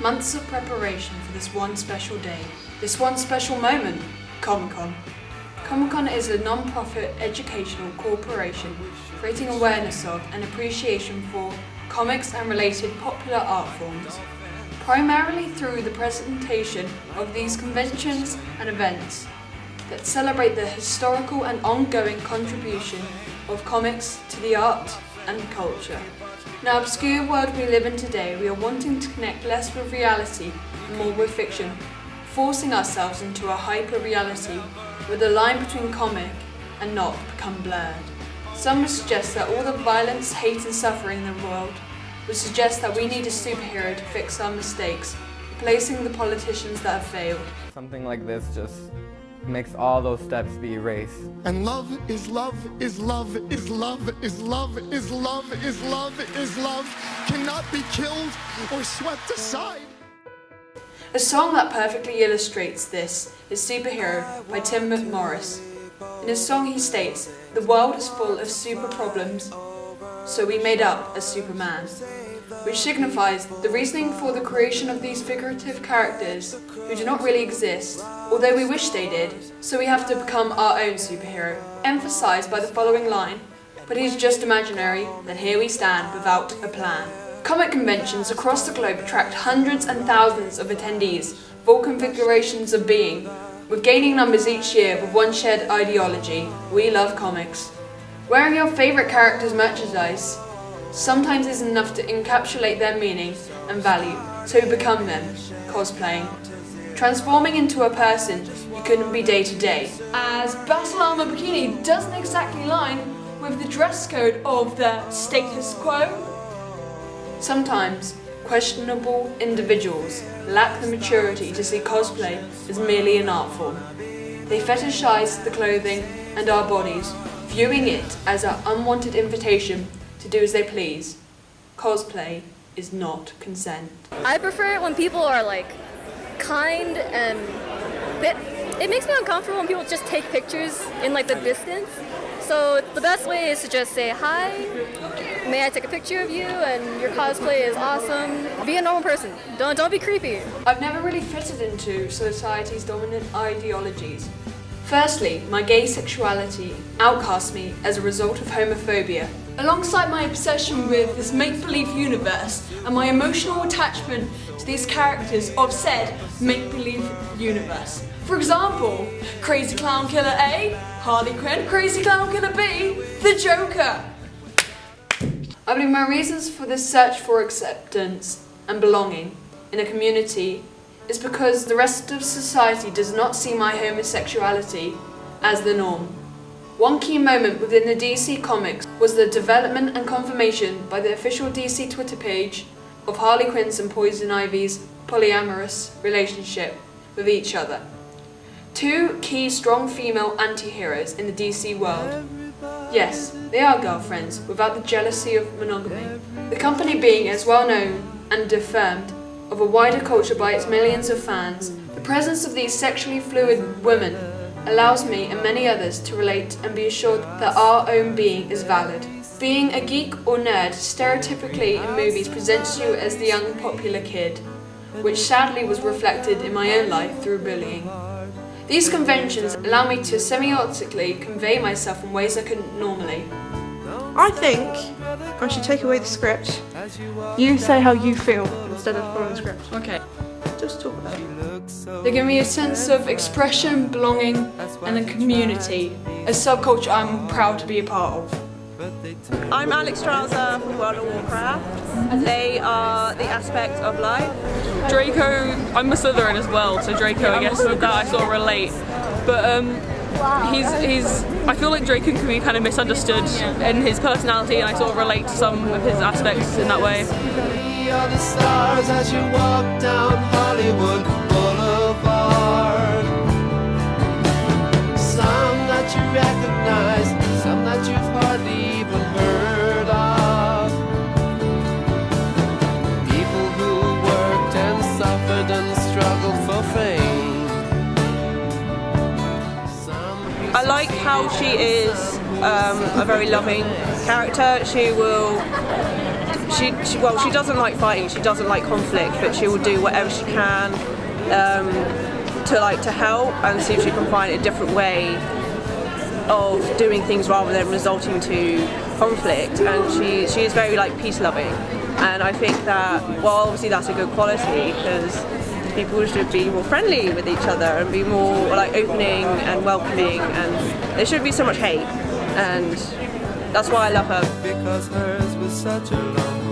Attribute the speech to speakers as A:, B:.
A: Months of preparation for this one special day, this one special moment, Comic-Con. Comic-Con is a non-profit educational corporation creating awareness of and appreciation for comics and related popular art forms, primarily through the presentation of these conventions and events that celebrate the historical and ongoing contribution of comics to the art and culture. In our obscure world we live in today, we are wanting to connect less with reality and more with fiction, forcing ourselves into a hyper-reality where the line between comic and not become blurred. Some would suggest that all the violence, hate and suffering in the world would suggest that we need a superhero to fix our mistakes, replacing the politicians that have failed.
B: Something like this just makes all those steps be erased.
C: And love is love is love is love is love is love is love is love cannot be killed or swept aside.
A: A song that perfectly illustrates this is Superhero by Tim McMorris. In his song he states, "The world is full of super problems, so we made up a Superman," which signifies the reasoning for the creation of these figurative characters who do not really exist, although we wish they did, so we have to become our own superhero, emphasised by the following line, "But he's just imaginary, then here we stand without a plan." Comic conventions across the globe attract hundreds and thousands of attendees of all configurations of being, with gaining numbers each year with one shared ideology: we love comics. Wearing your favourite characters' merchandise sometimes isn't enough to encapsulate their meaning and value, so become them, cosplaying. Transforming into a person you couldn't be day to day, as battle armor bikini doesn't exactly line with the dress code of the status quo. Sometimes, questionable individuals lack the maturity to see cosplay as merely an art form. They fetishize the clothing and our bodies, viewing it as an unwanted invitation to do as they please. Cosplay is not consent.
D: I prefer it when people are like kind and it makes me uncomfortable when people just take pictures in like the distance. So the best way is to just say, "Hi, may I take a picture of you, and your cosplay is awesome." Be a normal person. Don't be creepy.
A: I've never really fitted into society's dominant ideologies. Firstly, my gay sexuality outcasts me as a result of homophobia, alongside my obsession with this make-believe universe and my emotional attachment to these characters of said make-believe universe. For example, Crazy Clown Killer A, Harley Quinn, Crazy Clown Killer B, the Joker. I believe my reasons for this search for acceptance and belonging in a community is because the rest of society does not see my homosexuality as the norm. One key moment within the DC Comics was the development and confirmation by the official DC Twitter page of Harley Quinn's and Poison Ivy's polyamorous relationship with each other. Two key strong female anti-heroes in the DC world. Yes, they are girlfriends without the jealousy of monogamy. The company being as well known and affirmed of a wider culture by its millions of fans, the presence of these sexually fluid women allows me and many others to relate and be assured that our own being is valid. Being a geek or nerd stereotypically in movies presents you as the young popular kid, which sadly was reflected in my own life through bullying. These conventions allow me to semiotically convey myself in ways I couldn't normally.
E: I think I should take away the script. You say how you feel instead of following the script.
A: Okay.
E: Just talk about it.
A: They give me a sense of expression, belonging, and a community, a subculture I'm proud to be a part of.
F: I'm Alex Strauser from World of Warcraft. They are the aspect of life.
G: Draco, I'm a Slytherin as well, so Draco, I guess with that I sort of relate. But I feel like Draco can be kind of misunderstood in his personality, and I sort of relate to some of his aspects in that way.
H: Are the stars as you walk down Hollywood Boulevard. Some that you recognize, some that you've hardly even heard of. People who worked and suffered and struggled for fame.
F: I like how she is a very loving character. she doesn't like fighting, she doesn't like conflict, but she will do whatever she can to help and see if she can find a different way of doing things rather than resulting to conflict. And she is very like peace loving, and I think that, well, obviously that's a good quality, because people should be more friendly with each other and be more like opening and welcoming, and there shouldn't be so much hate, and that's why I love her.
H: Because hers was such a long